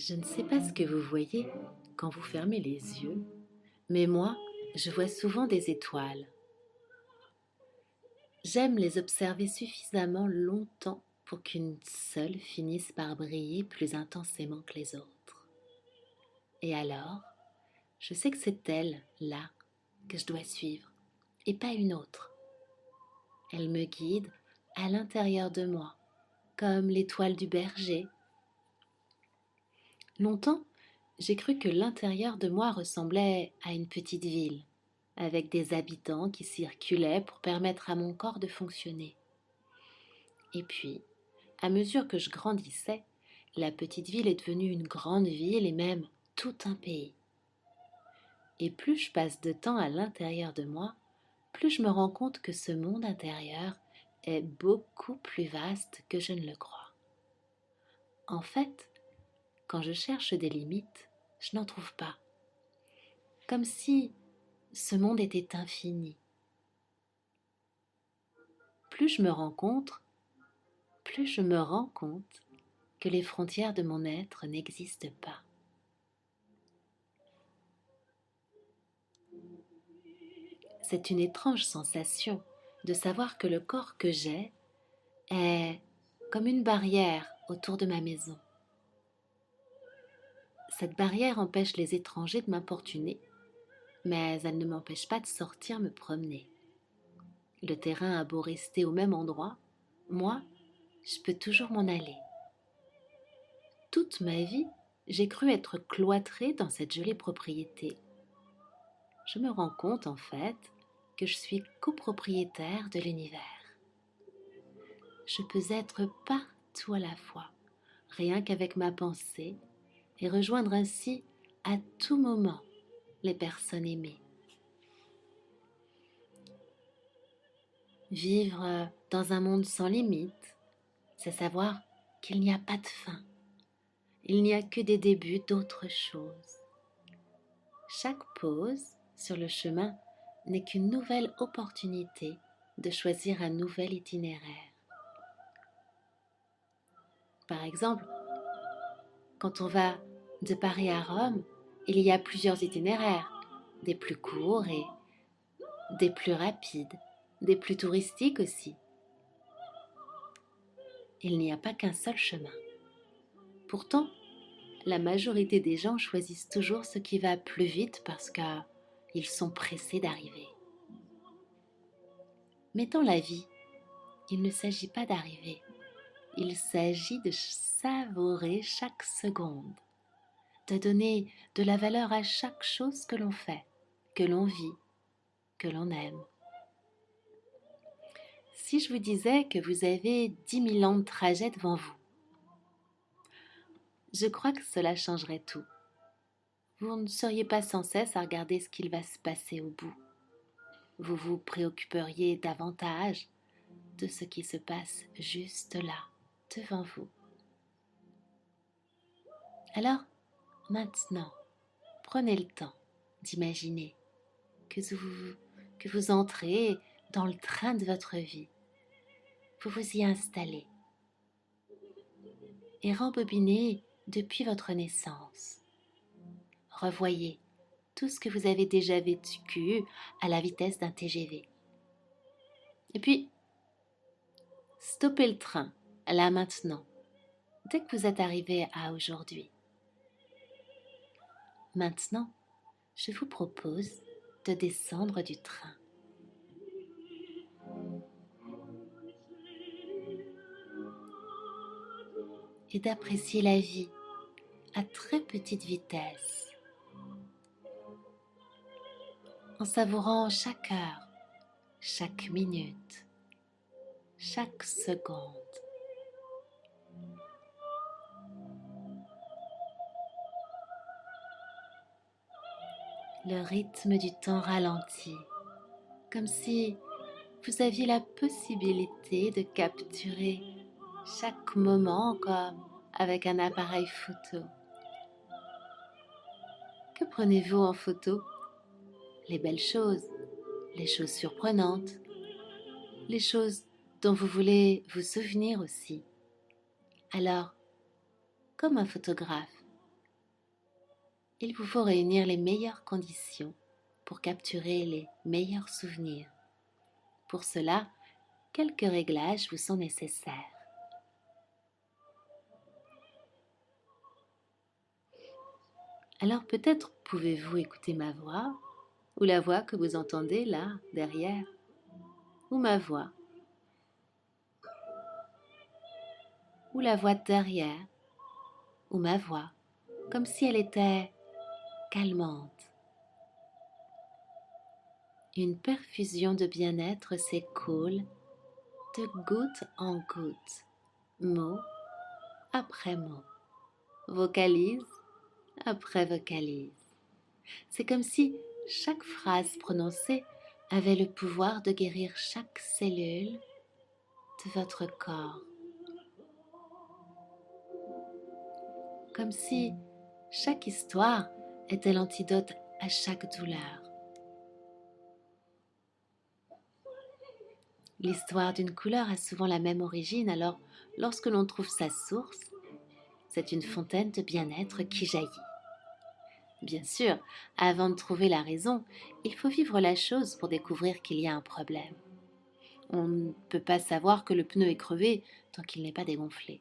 Je ne sais pas ce que vous voyez quand vous fermez les yeux, mais moi, je vois souvent des étoiles. J'aime les observer suffisamment longtemps pour qu'une seule finisse par briller plus intensément que les autres. Et alors, je sais que c'est elle, là, que je dois suivre, et pas une autre. Elle me guide à l'intérieur de moi, comme l'étoile du berger. Longtemps, j'ai cru que l'intérieur de moi ressemblait à une petite ville, avec des habitants qui circulaient pour permettre à mon corps de fonctionner. Et puis, à mesure que je grandissais, la petite ville est devenue une grande ville et même tout un pays. Et plus je passe de temps à l'intérieur de moi, plus je me rends compte que ce monde intérieur est beaucoup plus vaste que je ne le crois. En fait, quand je cherche des limites, je n'en trouve pas. Comme si ce monde était infini. Plus je me rencontre, plus je me rends compte que les frontières de mon être n'existent pas. C'est une étrange sensation de savoir que le corps que j'ai est comme une barrière autour de ma maison. Cette barrière empêche les étrangers de m'importuner, mais elle ne m'empêche pas de sortir me promener. Le terrain a beau rester au même endroit, moi, je peux toujours m'en aller. Toute ma vie, j'ai cru être cloîtrée dans cette jolie propriété. Je me rends compte, en fait, que je suis copropriétaire de l'univers. Je peux être partout à la fois, rien qu'avec ma pensée, et rejoindre ainsi à tout moment les personnes aimées. Vivre dans un monde sans limite, c'est savoir qu'il n'y a pas de fin. Il n'y a que des débuts d'autres choses. Chaque pause sur le chemin n'est qu'une nouvelle opportunité de choisir un nouvel itinéraire. Par exemple, quand on va de Paris à Rome, il y a plusieurs itinéraires, des plus courts et des plus rapides, des plus touristiques aussi. Il n'y a pas qu'un seul chemin. Pourtant, la majorité des gens choisissent toujours ce qui va plus vite parce qu'ils sont pressés d'arriver. Mais dans la vie, il ne s'agit pas d'arriver. Il s'agit de savourer chaque seconde, de donner de la valeur à chaque chose que l'on fait, que l'on vit, que l'on aime. Si je vous disais que vous avez 10 000 ans de trajet devant vous, je crois que cela changerait tout. Vous ne seriez pas sans cesse à regarder ce qu'il va se passer au bout. Vous vous préoccuperiez davantage de ce qui se passe juste là, devant vous. Alors, maintenant, prenez le temps d'imaginer que vous entrez dans le train de votre vie. Vous vous y installez et rembobinez depuis votre naissance. Revoyez tout ce que vous avez déjà vécu à la vitesse d'un TGV. Et puis, stoppez le train, là maintenant, dès que vous êtes arrivé à aujourd'hui. Maintenant, je vous propose de descendre du train. Et d'apprécier la vie à très petite vitesse, en savourant chaque heure, chaque minute, chaque seconde. Le rythme du temps ralentit, comme si vous aviez la possibilité de capturer chaque moment comme avec un appareil photo. Que prenez-vous en photo? Les belles choses, les choses surprenantes, les choses dont vous voulez vous souvenir aussi. Alors, comme un photographe, il vous faut réunir les meilleures conditions pour capturer les meilleurs souvenirs. Pour cela, quelques réglages vous sont nécessaires. Alors peut-être pouvez-vous écouter ma voix, ou la voix que vous entendez là, derrière, ou ma voix, ou la voix derrière, ou ma voix, comme si elle était calmante. Une perfusion de bien-être s'écoule de goutte en goutte, mot après mot, vocalise après vocalise. C'est comme si chaque phrase prononcée avait le pouvoir de guérir chaque cellule de votre corps. Comme si chaque histoire était l'antidote à chaque douleur. L'histoire d'une couleur a souvent la même origine, alors lorsque l'on trouve sa source, c'est une fontaine de bien-être qui jaillit. Bien sûr, avant de trouver la raison, il faut vivre la chose pour découvrir qu'il y a un problème. On ne peut pas savoir que le pneu est crevé tant qu'il n'est pas dégonflé.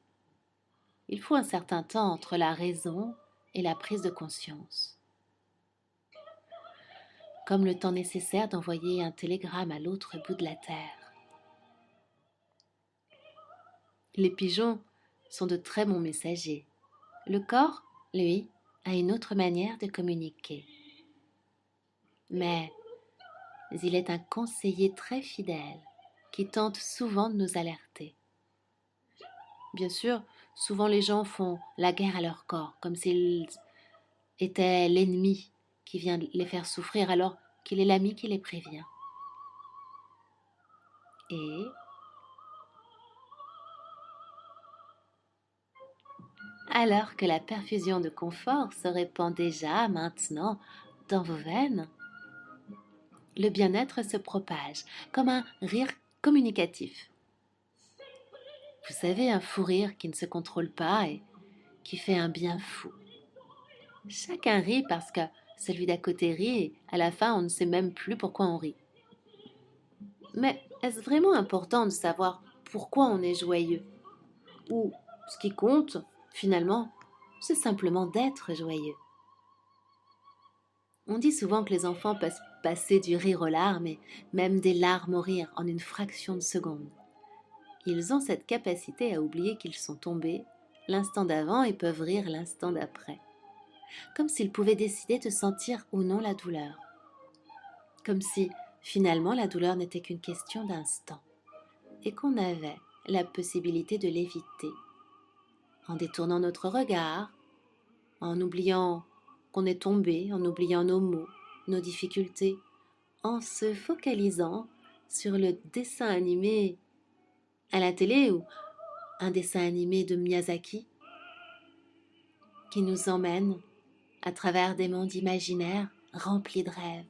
Il faut un certain temps entre la raison et la prise de conscience. Comme le temps nécessaire d'envoyer un télégramme à l'autre bout de la terre. Les pigeons sont de très bons messagers. Le corps, lui, a une autre manière de communiquer. Mais il est un conseiller très fidèle qui tente souvent de nous alerter. Bien sûr, souvent les gens font la guerre à leur corps, comme s'ils étaient l'ennemi qui vient les faire souffrir alors qu'il est l'ami qui les prévient. Et alors que la perfusion de confort se répand déjà maintenant dans vos veines, le bien-être se propage comme un rire communicatif. Vous savez, un fou rire qui ne se contrôle pas et qui fait un bien fou. Chacun rit parce que celui d'à côté rit et à la fin on ne sait même plus pourquoi on rit. Mais est-ce vraiment important de savoir pourquoi on est joyeux? Ou ce qui compte, finalement, c'est simplement d'être joyeux. On dit souvent que les enfants peuvent passer du rire aux larmes et même des larmes au rire en une fraction de seconde. Ils ont cette capacité à oublier qu'ils sont tombés l'instant d'avant et peuvent rire l'instant d'après. Comme s'ils pouvaient décider de sentir ou non la douleur. Comme si, finalement, la douleur n'était qu'une question d'instant et qu'on avait la possibilité de l'éviter en détournant notre regard, en oubliant qu'on est tombé, en oubliant nos mots, nos difficultés, en se focalisant sur le dessin animé à la télé ou un dessin animé de Miyazaki qui nous emmène à travers des mondes imaginaires remplis de rêves.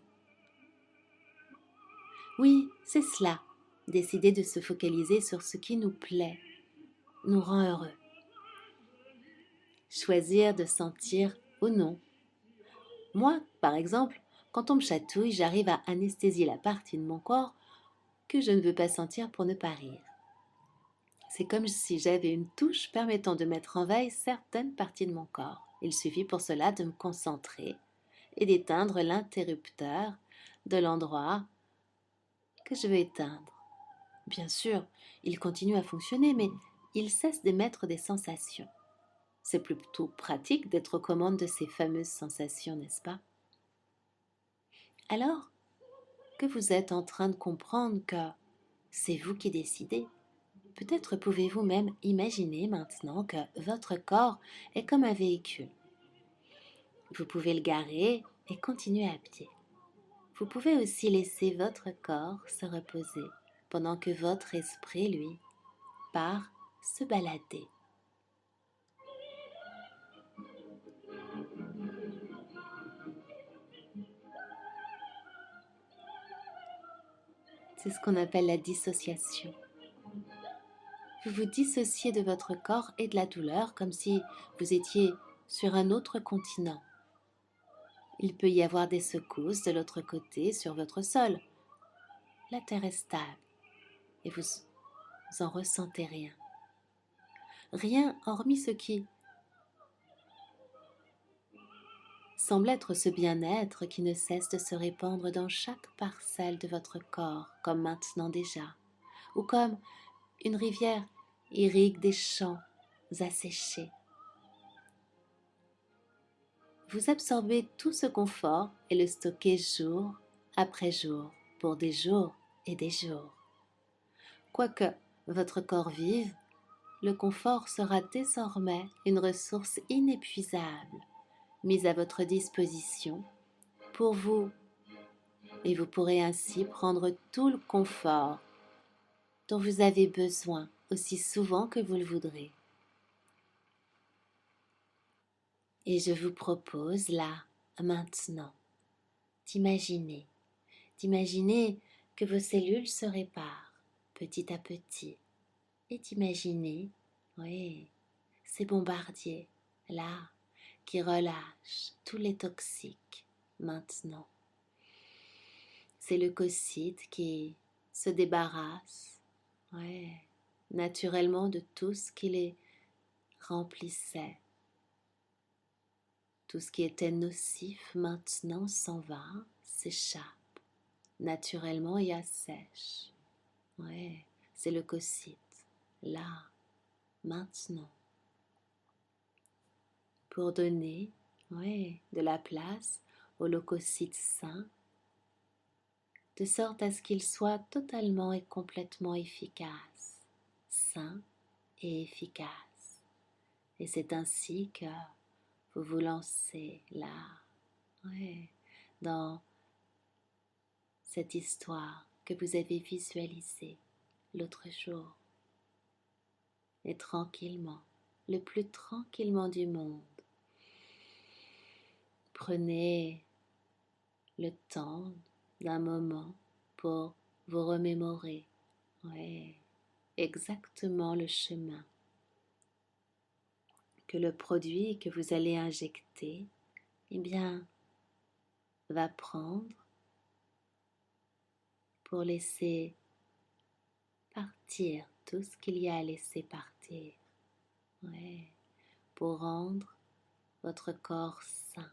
Oui, c'est cela, décider de se focaliser sur ce qui nous plaît, nous rend heureux. Choisir de sentir ou non. Moi, par exemple, quand on me chatouille, j'arrive à anesthésier la partie de mon corps que je ne veux pas sentir pour ne pas rire. C'est comme si j'avais une touche permettant de mettre en veille certaines parties de mon corps. Il suffit pour cela de me concentrer et d'éteindre l'interrupteur de l'endroit que je veux éteindre. Bien sûr, il continue à fonctionner, mais il cesse d'émettre des sensations. C'est plutôt pratique d'être aux commandes de ces fameuses sensations, n'est-ce pas? Alors que vous êtes en train de comprendre que c'est vous qui décidez, peut-être pouvez-vous même imaginer maintenant que votre corps est comme un véhicule. Vous pouvez le garer et continuer à pied. Vous pouvez aussi laisser votre corps se reposer pendant que votre esprit, lui, part se balader. C'est ce qu'on appelle la dissociation. Vous vous dissociez de votre corps et de la douleur comme si vous étiez sur un autre continent. Il peut y avoir des secousses de l'autre côté sur votre sol. La terre est stable et vous en ressentez rien. Rien hormis ce qui semble être ce bien-être qui ne cesse de se répandre dans chaque parcelle de votre corps, comme maintenant déjà, ou comme une rivière irrigue des champs asséchés. Vous absorbez tout ce confort et le stockez jour après jour, pour des jours et des jours. Quoique votre corps vive, le confort sera désormais une ressource inépuisable, mise à votre disposition pour vous, et vous pourrez ainsi prendre tout le confort dont vous avez besoin aussi souvent que vous le voudrez. Et je vous propose là, maintenant, d'imaginer que vos cellules se réparent petit à petit et d'imaginer, oui, ces bombardiers là qui relâchent tous les toxiques maintenant. C'est leucocytes qui se débarrassent, ouais, naturellement de tout ce qui les remplissait. Tout ce qui était nocif maintenant s'en va, s'échappe naturellement et assèche. Ouais, c'est leucocytes, là, maintenant. Pour donner, ouais, de la place aux leucocytes sains, de sorte à ce qu'ils soient totalement et complètement efficaces, sains et efficaces. Et c'est ainsi que vous vous lancez là, ouais, dans cette histoire que vous avez visualisée l'autre jour. Et tranquillement, le plus tranquillement du monde, prenez le temps d'un moment pour vous remémorer, ouais, exactement le chemin que le produit que vous allez injecter, eh bien, va prendre pour laisser partir tout ce qu'il y a à laisser partir, ouais, pour rendre votre corps sain,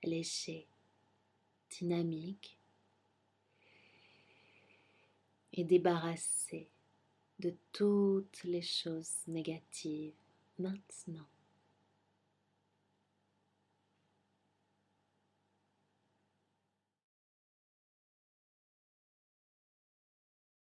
léger, dynamique et débarrassé de toutes les choses négatives maintenant.